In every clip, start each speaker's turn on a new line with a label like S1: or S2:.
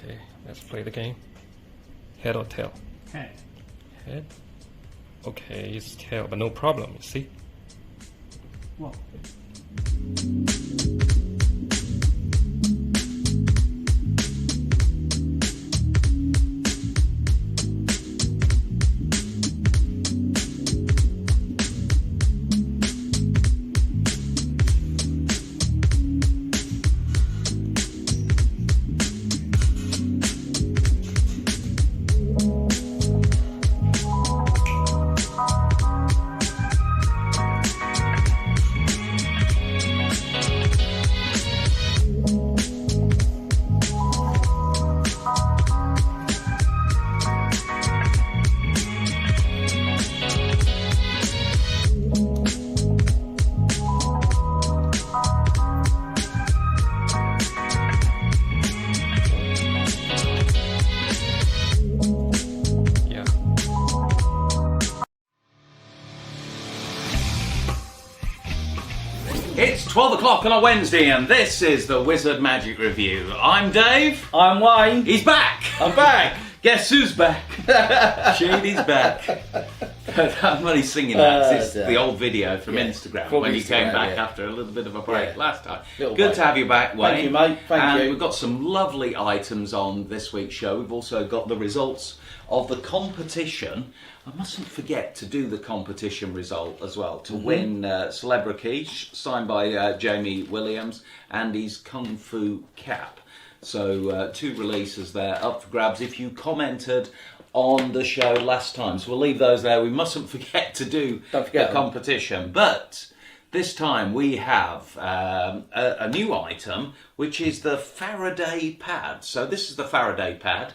S1: Okay, let's play the game. Head or tail?
S2: Head.
S1: Head. Okay, it's tail, but no problem, you see?
S2: What?
S1: Yeah.
S3: It's 12 o'clock on a Wednesday and this is the Wizard Magic Review. I'm Dave.
S2: I'm Wayne.
S3: He's back.
S2: I'm back.
S3: Guess who's back? Shady's back. I'm only singing that 'cause it's the old video from Instagram
S2: From
S3: when you came
S2: Instagram,
S3: back
S2: yeah.
S3: after a little bit of a break
S2: Yeah.
S3: last time.
S2: Little
S3: Good
S2: break.
S3: to have you back, Wayne.
S2: Thank you, mate. Thank
S3: and
S2: you.
S3: We've got some lovely items on this week's show. We've also got the results of the competition. I mustn't forget to do the competition result as well, to win Celebrity, signed by Jamie Williams, and his Kung Fu cap. So 2 releases there up for grabs if you commented on the show last time. So we'll leave those there. We mustn't forget to do
S2: Don't forget
S3: the
S2: them.
S3: competition. But this time we have a new item, which is the Faraday pad. So this is the Faraday pad.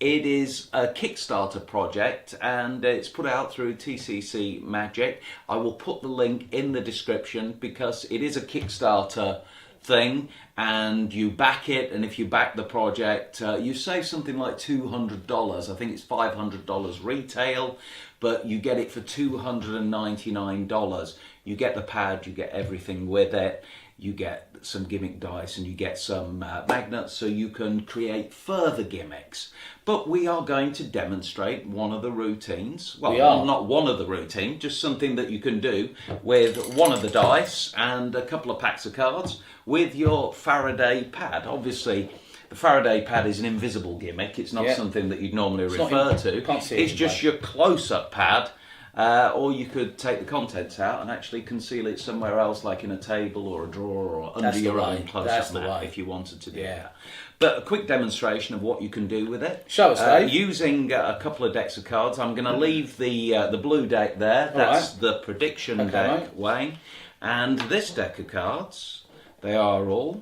S3: It is a Kickstarter project and it's put out through TCC Magic. I will put the link in the description because it is a Kickstarter thing and you back it, and if you back the project you save something like $200. I think it's $500 retail, but you get it for $299. You get the pad, you get everything with it, you get some gimmick dice and you get some magnets so you can create further gimmicks. But we are going to demonstrate one of the routines. Well,
S2: We are.
S3: not one of the routines, just something that you can do with one of the dice and a couple of packs of cards with your Faraday pad. Obviously, the Faraday pad is an invisible gimmick. It's not
S2: Yeah.
S3: something that you'd normally
S2: not
S3: refer
S2: in-
S3: to.
S2: can't see it
S3: It's just
S2: anyway.
S3: your close-up pad. Or you could take the contents out and actually conceal it somewhere else, like in a table or a drawer or under
S2: That's the
S3: your
S2: way.
S3: own
S2: That's
S3: close-up
S2: the
S3: map
S2: way.
S3: if you wanted to do
S2: Yeah.
S3: that. But a quick demonstration of what you can do with it.
S2: Show us, Dave.
S3: Using a couple of decks of cards. I'm going to leave the blue deck there. That's
S2: right.
S3: the prediction
S2: Okay,
S3: deck,
S2: mate.
S3: Wayne. And this deck of cards, they are all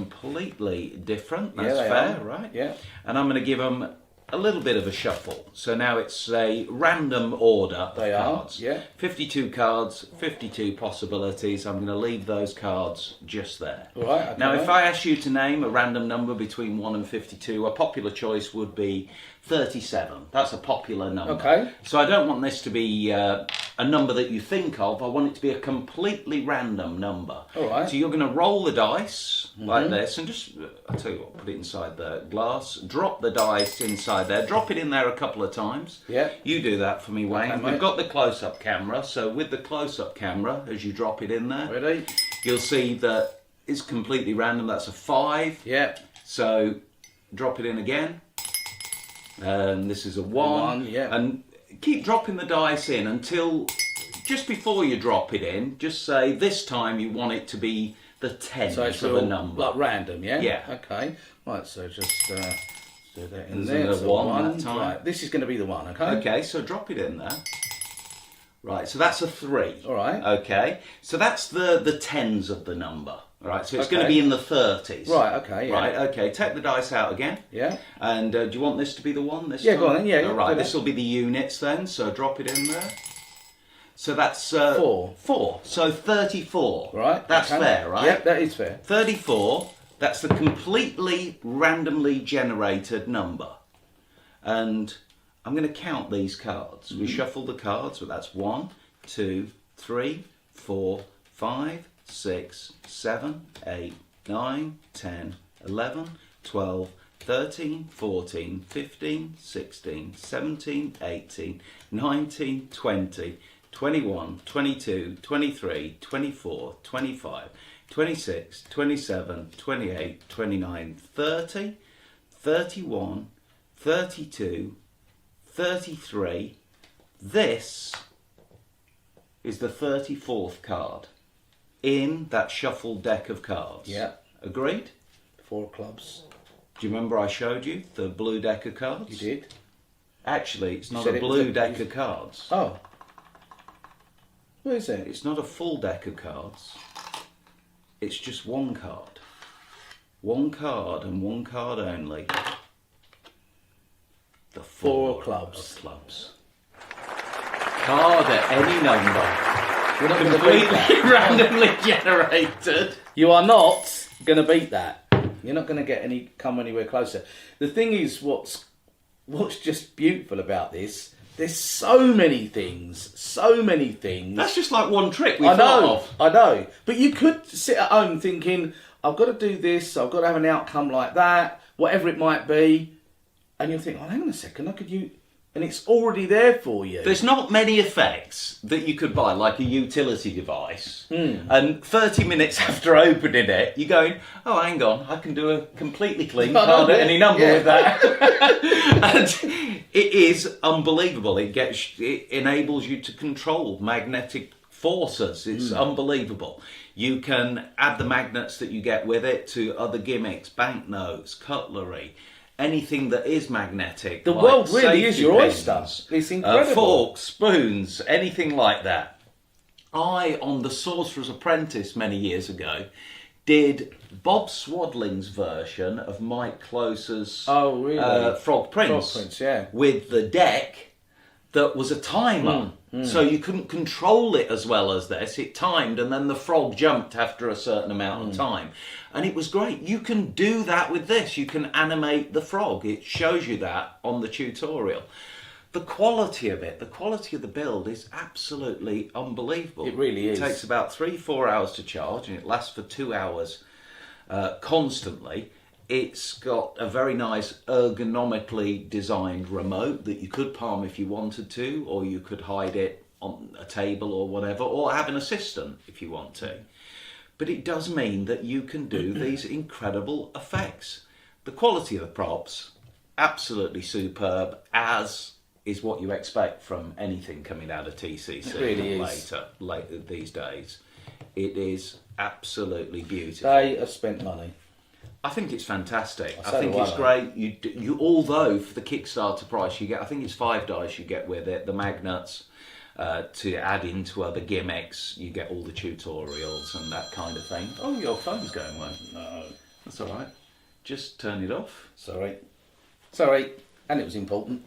S3: completely different. That's
S2: they
S3: fair,
S2: are.
S3: right?
S2: Yeah.
S3: And I'm going to give them a little bit of a shuffle. So now it's a random order of
S2: They are,
S3: cards.
S2: yeah.
S3: 52 cards, 52 possibilities. I'm going to leave those cards just there.
S2: All right, okay,
S3: Now, if
S2: mate.
S3: I ask you to name a random number between 1 and 52, a popular choice would be 37. That's a popular number.
S2: Okay.
S3: So I don't want this to be a number that you think of. I want it to be a completely random number.
S2: All right.
S3: So you're going to roll the dice like this, and just, I'll tell you what, put it inside the glass, drop the dice inside there, drop it in there a couple of times.
S2: Yeah.
S3: You do that for me, Wayne.
S2: Okay,
S3: We've
S2: mate.
S3: got the close-up camera, so with the close-up camera, as you drop it in there,
S2: Ready?
S3: you'll see that it's completely random. That's a 5.
S2: Yeah.
S3: So drop it in again. And this is a 1.
S2: 1, yeah.
S3: And keep dropping the dice in until just before you drop it in, just say this time you want it to be the tens
S2: So it's
S3: of
S2: all
S3: a number.
S2: like random, yeah?
S3: Yeah.
S2: Okay. Right, so just do that in
S3: There's
S2: there.
S3: another
S2: So
S3: 1 that time.
S2: Right, this is going to be the 1, okay?
S3: Okay, so drop it in there. Right, so that's a 3.
S2: All right.
S3: Okay, so that's the tens of the number. All right, so it's going to
S2: Okay.
S3: be in the 30s.
S2: Right, okay, yeah.
S3: Right, okay, take the dice out again.
S2: Yeah.
S3: And do you want this to be the 1 this
S2: Yeah,
S3: time?
S2: go on then, yeah,
S3: All right,
S2: do
S3: this will be the units then, so drop it in there. So that's
S2: 4.
S3: 4, so 34.
S2: Right.
S3: That's
S2: okay.
S3: fair, right?
S2: Yeah, that is fair.
S3: 34, that's the completely randomly generated number. And I'm going to count these cards. We shuffle the cards, but that's 1, 2, 3, 4, 5, 6, 7, 8, 9, 10, 11, 12, 13, 14, 15, 16, 17, 18, 19, 20, 21, 22, 23, 24, 25, 26, 27, 28, 29, 30, 31, 32, 33. This is the 34th card in that shuffled deck of cards.
S2: Yeah.
S3: Agreed?
S2: 4 clubs.
S3: Do you remember I showed you the blue deck of cards?
S2: You did?
S3: Actually, it's not
S2: said
S3: a
S2: it was
S3: blue
S2: a-
S3: deck of cards.
S2: Oh. What is it?
S3: It's not a full deck of cards. It's just one card. One card and one card only. The 4
S2: clubs.
S3: of clubs. Card at any number.
S2: You're not going to beat that.
S3: Completely randomly generated.
S2: You are not going to beat that. You're not going to come anywhere closer. The thing is, what's just beautiful about this, there's so many things.
S3: That's just like one trick we
S2: I
S3: thought
S2: know,
S3: of.
S2: I know. But you could sit at home thinking, I've got to do this, I've got to have an outcome like that, whatever it might be. And you'll think, oh, hang on a second, and it's already there for you.
S3: There's not many effects that you could buy, like a utility device. And 30 minutes after opening it, you're going, oh, hang on, I can do a completely clean card at any number with that. And it is unbelievable. It enables you to control magnetic forces. It's unbelievable. You can add the magnets that you get with it to other gimmicks, banknotes, cutlery. Anything that is magnetic.
S2: The
S3: like
S2: world really is
S3: safety
S2: your
S3: pins,
S2: oyster. It's incredible.
S3: Forks, spoons, anything like that. I, on The Sorcerer's Apprentice many years ago, did Bob Swadling's version of Mike Close's Frog Prince.
S2: Frog Prince, yeah.
S3: With the deck that was a timer. So you couldn't control it as well as this. It timed and then the frog jumped after a certain amount of time. And it was great. You can do that with this. You can animate the frog. It shows you that on the tutorial. The quality of it, the quality of the build is absolutely unbelievable.
S2: It really is.
S3: It takes about 3-4 hours to charge and it lasts for 2 hours constantly. It's got a very nice ergonomically designed remote that you could palm if you wanted to, or you could hide it on a table or whatever, or have an assistant if you want to. But it does mean that you can do these incredible effects. The quality of the props, absolutely superb, as is what you expect from anything coming out of TCC.
S2: It really is.
S3: Later these days. It is absolutely beautiful.
S2: They have spent money.
S3: I think it's fantastic. I
S2: So
S3: think
S2: do
S3: it's
S2: I.
S3: great. You although for the Kickstarter price you get, I think it's 5 dice you get with it, the magnets to add into other gimmicks. You get all the tutorials and that kind of thing. Oh, your phone's going well.
S2: No.
S3: That's all right. Just turn it off.
S2: Sorry. And it was important.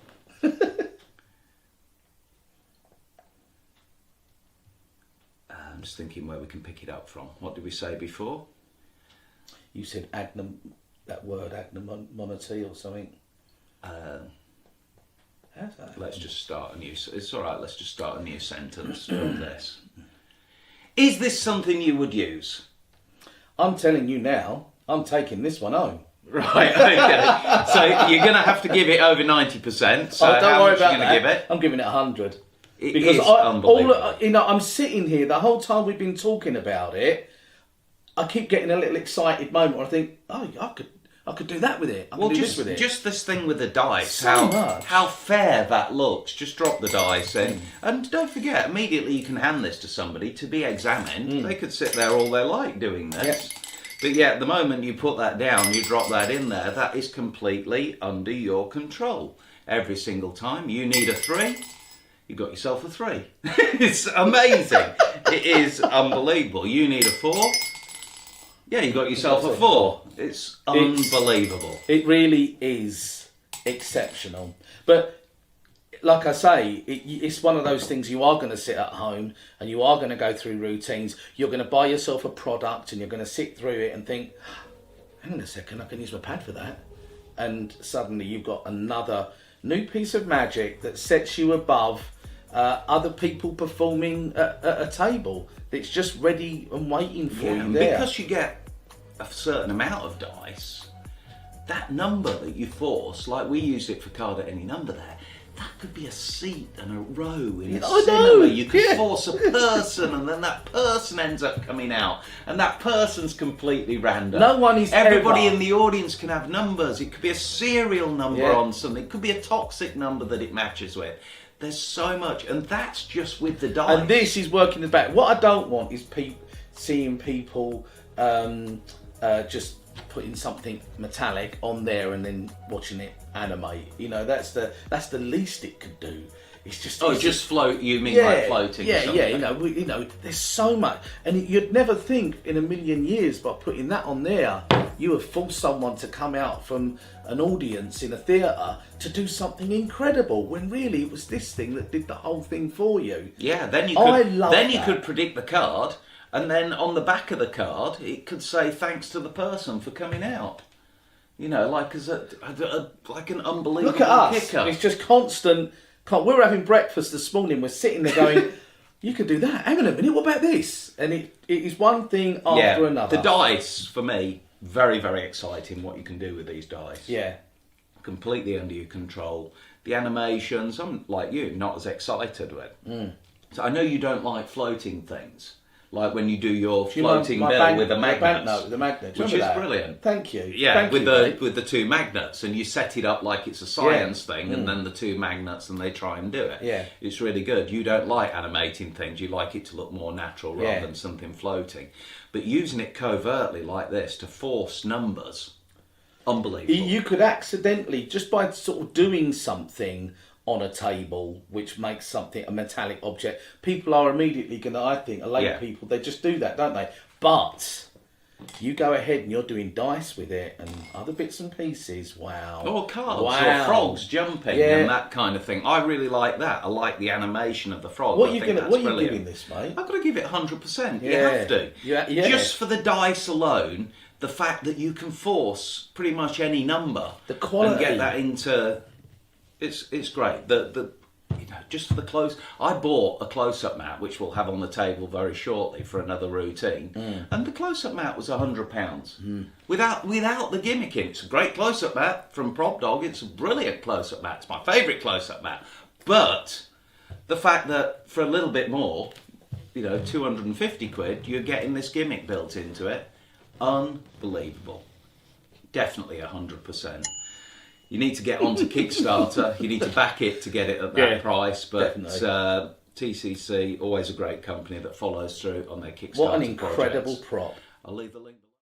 S3: I'm just thinking where we can pick it up from. What did we say before?
S2: You said that word agnomonity or something. How's that?
S3: Let's just start a new. It's all right. Let's just start a new sentence from this. Is this something you would use?
S2: I'm telling you now, I'm taking this one home.
S3: Right. Okay. So you're going to have to give it over 90%. So
S2: don't
S3: how
S2: worry
S3: much
S2: about
S3: are you going
S2: that.
S3: to give it?
S2: I'm giving it 100.
S3: It
S2: Because
S3: is unbelievable.
S2: I'm sitting here the whole time we've been talking about it. I keep getting a little excited moment where I think, oh, I could do that with it. I could do this with it.
S3: Just this thing with the dice,
S2: So much.
S3: how fair that looks. Just drop the dice in, and don't forget, immediately you can hand this to somebody to be examined. They could sit there all they like doing this.
S2: Yep.
S3: But yeah, the moment you put that down, you drop that in there, that is completely under your control. Every single time you need a 3, you got yourself a 3. It's amazing. It is unbelievable. You need a 4. Yeah, you got yourself a 4. It's unbelievable.
S2: It really is exceptional. But like I say, it's one of those things you are going to sit at home and you are going to go through routines. You're going to buy yourself a product and you're going to sit through it and think, hang on a second, I can use my pad for that. And suddenly you've got another new piece of magic that sets you above other people performing at a table. It's just ready and waiting for you there.
S3: Because you get a certain amount of dice, that number that you force, like we used it for Card at Any Number there, that could be a seat and a row in a
S2: I
S3: cinema.
S2: know,
S3: You could
S2: yeah.
S3: force a person, and then that person ends up coming out, and that person's completely random.
S2: No one is
S3: Everybody
S2: ever-
S3: in the audience can have numbers. It could be a serial number
S2: Yeah.
S3: on something. It could be a toxic number that it matches with. There's so much, and that's just with the dice.
S2: And this is working the back. What I don't want is seeing people just putting something metallic on there and then watching it animate. You know, that's the least it could do. It's just
S3: just float. You mean like floating? or
S2: Yeah,
S3: something?
S2: yeah. You know, there's so much, and you'd never think in a million years by putting that on there, you have forced someone to come out from an audience in a theatre to do something incredible. When really it was this thing that did the whole thing for you.
S3: Yeah, then you
S2: I
S3: could
S2: love
S3: then you
S2: that.
S3: could predict the card, and then on the back of the card it could say thanks to the person for coming out. You know, like as like an unbelievable
S2: Look at us.
S3: kicker.
S2: It's just constant. We were having breakfast this morning. We're sitting there going, "You could do that. Hang on a minute. What about this?" And it is one thing after another.
S3: The dice for me, very very exciting. What you can do with these dice.
S2: Yeah.
S3: Completely under your control. The animations, I'm like you, not as excited with. So I know you don't like floating things, like when you do your floating bill with the magnets,
S2: the magnet,
S3: which is brilliant.
S2: Thank you.
S3: Yeah,
S2: Thank
S3: with
S2: you,
S3: the
S2: mate.
S3: with the two magnets, and you set it up like it's a science thing, and then the two magnets, and they try and do it.
S2: Yeah.
S3: It's really good. You don't like animating things; you like it to look more natural rather
S2: Yeah.
S3: than something floating. But using it covertly like this to force numbers, unbelievable.
S2: You could accidentally, just by sort of doing something on a table which makes something a metallic object, people are immediately going to, I think, people, they just do that, don't they? But you go ahead and you're doing dice with it and other bits and pieces, wow.
S3: Or cards,
S2: Wow.
S3: or frogs jumping
S2: Yeah.
S3: and that kind of thing. I really like that. I like the animation of the frog.
S2: What
S3: I
S2: are you
S3: think
S2: gonna?
S3: that's
S2: What are you
S3: brilliant.
S2: giving this, mate?
S3: I've got to give it 100%. You
S2: Yeah.
S3: have to.
S2: Yeah.
S3: Just for the dice alone, the fact that you can force pretty much any number
S2: The quality.
S3: and get that into... It's great. Just for the close... I bought a close-up mat, which we'll have on the table very shortly for another routine, and the close-up mat was £100. Without the gimmick in. It's a great close-up mat from Prop Dog. It's a brilliant close-up mat. It's my favourite close-up mat. But the fact that for a little bit more, 250 quid, you're getting this gimmick built into it. Unbelievable. Definitely 100%. You need to get onto Kickstarter. You need to back it to get it at that price. But TCC, always a great company that follows through on their Kickstarter
S2: What an incredible
S3: projects.
S2: prop.
S3: I'll leave the link below.